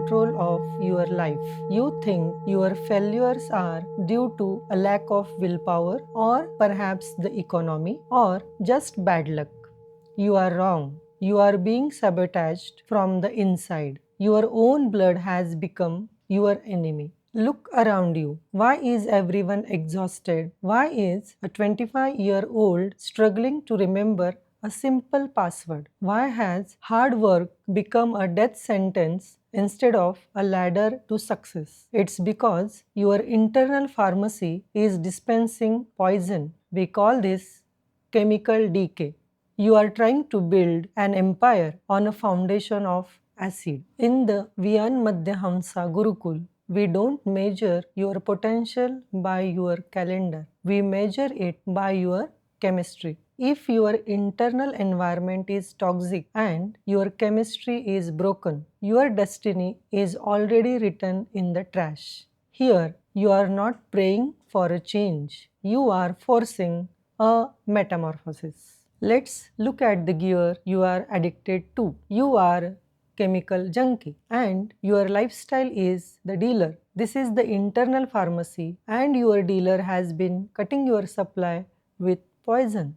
control of your life. You think your failures are due to a lack of willpower, or perhaps the economy, or just bad luck. You are wrong. You are being sabotaged from the inside. Your own blood has become your enemy. Look around you. Why is everyone exhausted? Why is a 25-year-old struggling to remember a simple password? Why has hard work become a death sentence instead of a ladder to success? It's because your internal pharmacy is dispensing poison. We call this chemical decay. You are trying to build an empire on a foundation of acid. In the Viyan-Madhya Hamsa Gurukul, we don't measure your potential by your calendar. We measure it by your chemistry. If your internal environment is toxic and your chemistry is broken, your destiny is already written in the trash. Here, you are not praying for a change. You are forcing a metamorphosis. Let's look at the gear you are addicted to. You are chemical junkie and your lifestyle is the dealer. This is the internal pharmacy and your dealer has been cutting your supply with poison.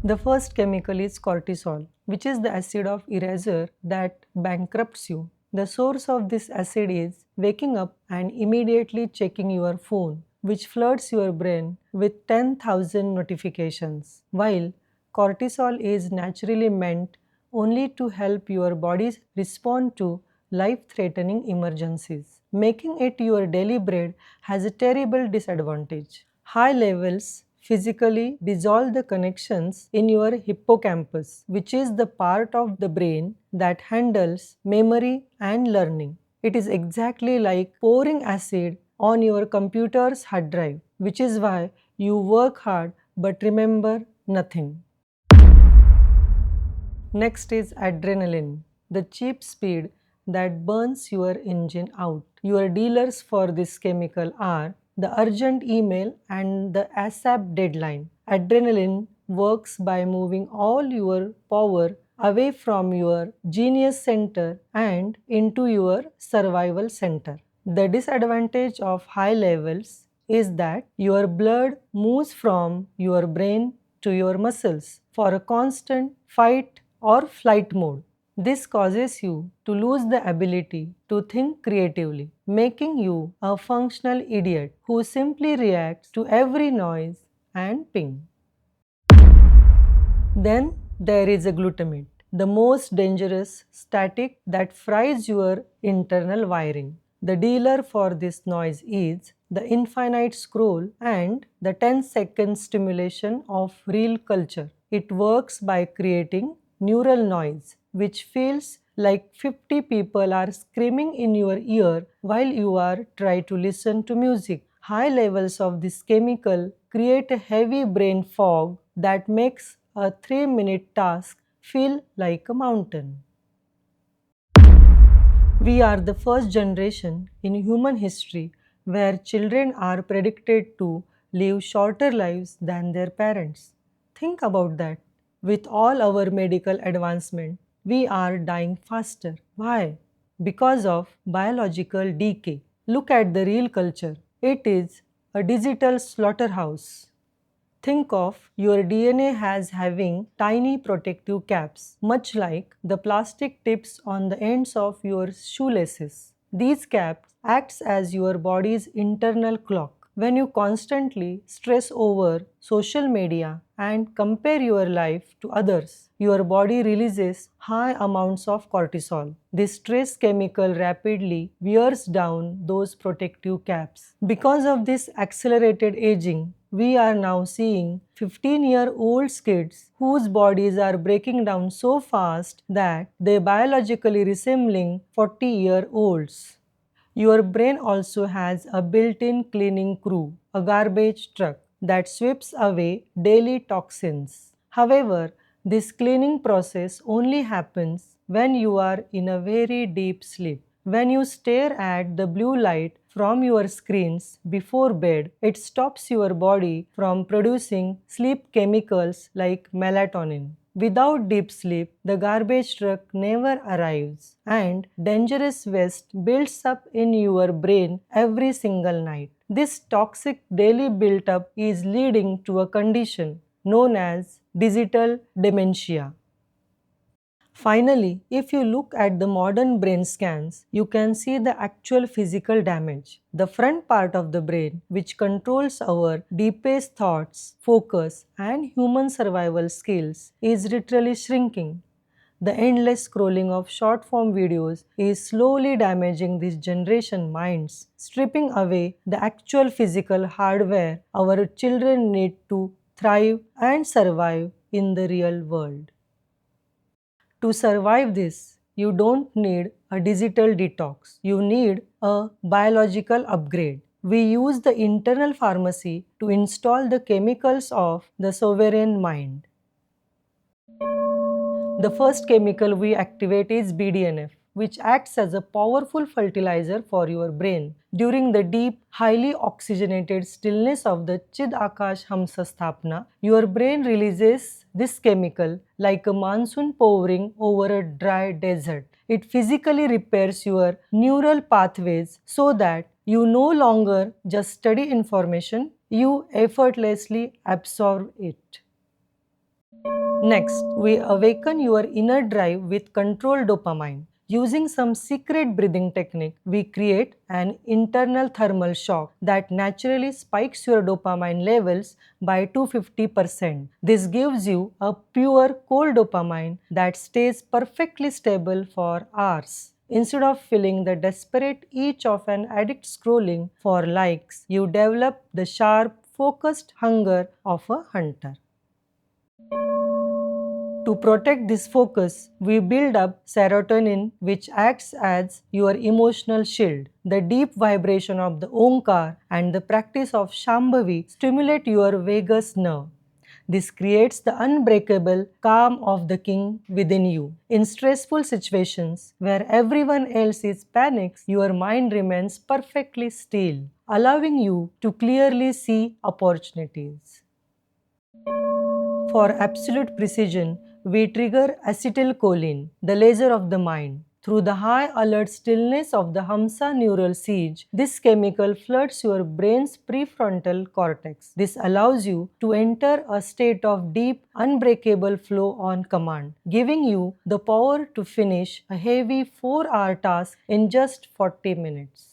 The first chemical is cortisol, which is the acid of eraser that bankrupts you. The source of this acid is waking up and immediately checking your phone, which floods your brain with 10,000 notifications, while cortisol is naturally meant only to help your body respond to life-threatening emergencies. Making it your daily bread has a terrible disadvantage. High levels physically dissolve the connections in your hippocampus, which is the part of the brain that handles memory and learning. It is exactly like pouring acid on your computer's hard drive, which is why you work hard but remember nothing. Next is adrenaline, the cheap speed that burns your engine out. Your dealers for this chemical are the urgent email and the ASAP deadline. Adrenaline works by moving all your power away from your genius center and into your survival center. The disadvantage of high levels is that your blood moves from your brain to your muscles for a constant fight or flight mode. This causes you to lose the ability to think creatively, making you a functional idiot who simply reacts to every noise and ping. Then there is a glutamate, the most dangerous static that fries your internal wiring. The dealer for this noise is the infinite scroll and the 10-second stimulation of real culture. It works by creating neural noise, which feels like 50 people are screaming in your ear while you are trying to listen to music. High levels of this chemical create a heavy brain fog that makes a 3-minute task feel like a mountain. We are the first generation in human history where children are predicted to live shorter lives than their parents. Think about that. With all our medical advancement, we are dying faster. Why? Because of biological decay. Look at the real culture. It is a digital slaughterhouse. Think of your DNA as having tiny protective caps, much like the plastic tips on the ends of your shoelaces. These caps act as your body's internal clock. When you constantly stress over social media and compare your life to others, your body releases high amounts of cortisol. This stress chemical rapidly wears down those protective caps. Because of this accelerated aging, we are now seeing 15-year-old kids whose bodies are breaking down so fast that they biologically resembling 40-year-olds. Your brain also has a built-in cleaning crew, a garbage truck that sweeps away daily toxins. However, this cleaning process only happens when you are in a very deep sleep. When you stare at the blue light from your screens before bed, it stops your body from producing sleep chemicals like melatonin. Without deep sleep, the garbage truck never arrives, and dangerous waste builds up in your brain every single night. This toxic daily build-up is leading to a condition known as digital dementia. Finally, if you look at the modern brain scans, you can see the actual physical damage. The front part of the brain, which controls our deepest thoughts, focus, and human survival skills, is literally shrinking. The endless scrolling of short form videos is slowly damaging this generation minds, stripping away the actual physical hardware our children need to thrive and survive in the real world. To survive this, you don't need a digital detox. You need a biological upgrade. We use the internal pharmacy to install the chemicals of the sovereign mind. The first chemical we activate is BDNF, which acts as a powerful fertilizer for your brain. During the deep, highly oxygenated stillness of the Chid-Akash Hamsa Sthapna, your brain releases this chemical like a monsoon pouring over a dry desert. It physically repairs your neural pathways so that you no longer just study information, you effortlessly absorb it. Next, we awaken your inner drive with controlled dopamine. Using some secret breathing technique, we create an internal thermal shock that naturally spikes your dopamine levels by 250%. This gives you a pure cold dopamine that stays perfectly stable for hours. Instead of feeling the desperate itch of an addict scrolling for likes, you develop the sharp, focused hunger of a hunter. To protect this focus, we build up serotonin, which acts as your emotional shield. The deep vibration of the Omkar and the practice of Shambhavi stimulate your vagus nerve. This creates the unbreakable calm of the king within you. In stressful situations where everyone else is panicked, your mind remains perfectly still, allowing you to clearly see opportunities. For absolute precision, we trigger acetylcholine, the laser of the mind. Through the high alert stillness of the Hamsa neural siege, this chemical floods your brain's prefrontal cortex. This allows you to enter a state of deep, unbreakable flow on command, giving you the power to finish a heavy 4-hour task in just 40 minutes.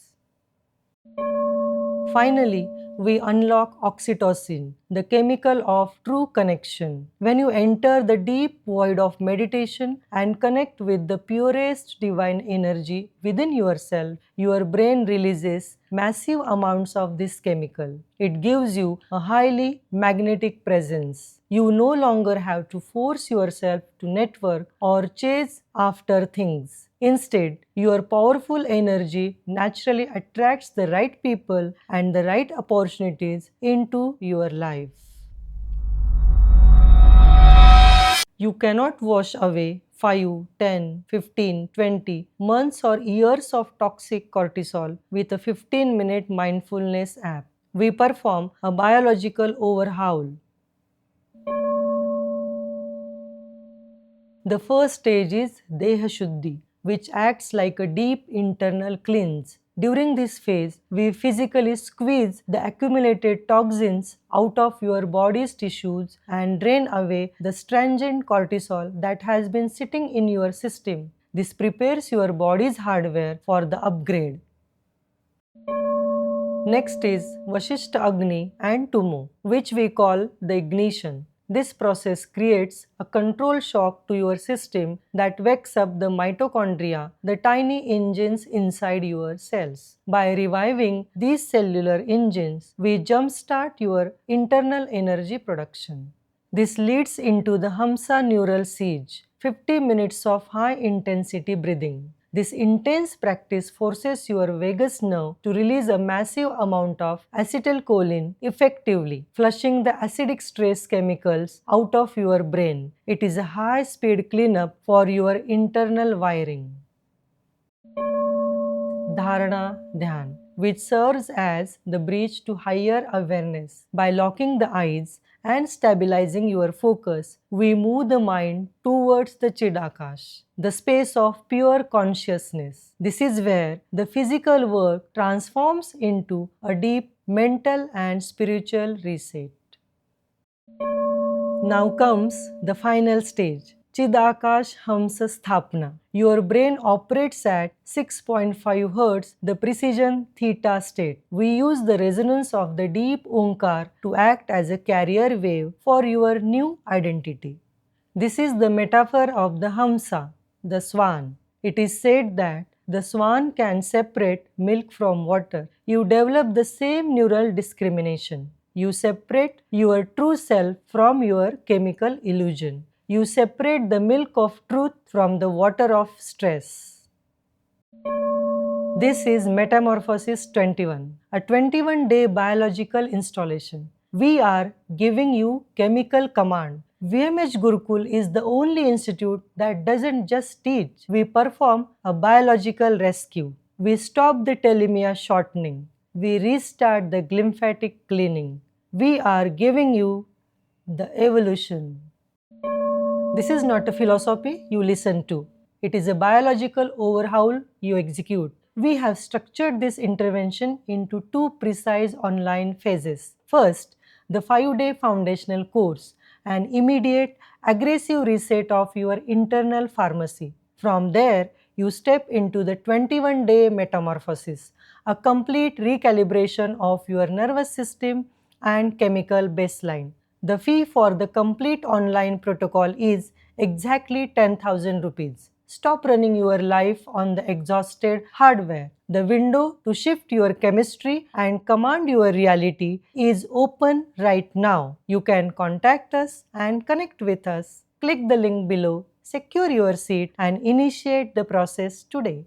Finally, we unlock oxytocin, the chemical of true connection. When you enter the deep void of meditation and connect with the purest divine energy within yourself, your brain releases massive amounts of this chemical. It gives you a highly magnetic presence. You no longer have to force yourself to network or chase after things. Instead, your powerful energy naturally attracts the right people and the right opportunities into your life. You cannot wash away 5, 10, 15, 20 months or years of toxic cortisol with a 15-minute mindfulness app. We perform a biological overhaul. The first stage is Dehashudhi, which acts like a deep internal cleanse. During this phase, we physically squeeze the accumulated toxins out of your body's tissues and drain away the stringent cortisol that has been sitting in your system. This prepares your body's hardware for the upgrade. Next is Vashish, Agni and Tummo, which we call the ignition. This process creates a control shock to your system that wakes up the mitochondria, the tiny engines inside your cells. By reviving these cellular engines, we jumpstart your internal energy production. This leads into the Hamsa neural siege, 50 minutes of high-intensity breathing. This intense practice forces your vagus nerve to release a massive amount of acetylcholine effectively, flushing the acidic stress chemicals out of your brain. It is a high-speed cleanup for your internal wiring. Dharana, Dhyan. which serves as the bridge to higher awareness. By locking the eyes and stabilizing your focus, we move the mind towards the Chidakash, the space of pure consciousness. This is where the physical work transforms into a deep mental and spiritual reset. Now comes the final stage, Chidakash Hamsa Sthapna. Your brain operates at 6.5 Hz, the precision theta state. We use the resonance of the deep Omkar to act as a carrier wave for your new identity. This is the metaphor of the Hamsa, the swan. It is said that the swan can separate milk from water. You develop the same neural discrimination. You separate your true self from your chemical illusion. You separate the milk of truth from the water of stress. This is Metamorphosis 21, a 21-day biological installation. We are giving you chemical command. Viyan-Madhya Gurukul is the only institute that doesn't just teach. We perform a biological rescue. We stop the telomere shortening. We restart the glymphatic cleaning. We are giving you the evolution. This is not a philosophy you listen to. It is a biological overhaul you execute. We have structured this intervention into two precise online phases. First, the 5-day foundational course, an immediate, aggressive reset of your internal pharmacy. From there, you step into the 21-day metamorphosis, a complete recalibration of your nervous system and chemical baseline. The fee for the complete online protocol is exactly 10,000 rupees. Stop running your life on the exhausted hardware. The window to shift your chemistry and command your reality is open right now. You can contact us and connect with us. Click the link below, secure your seat, and initiate the process today.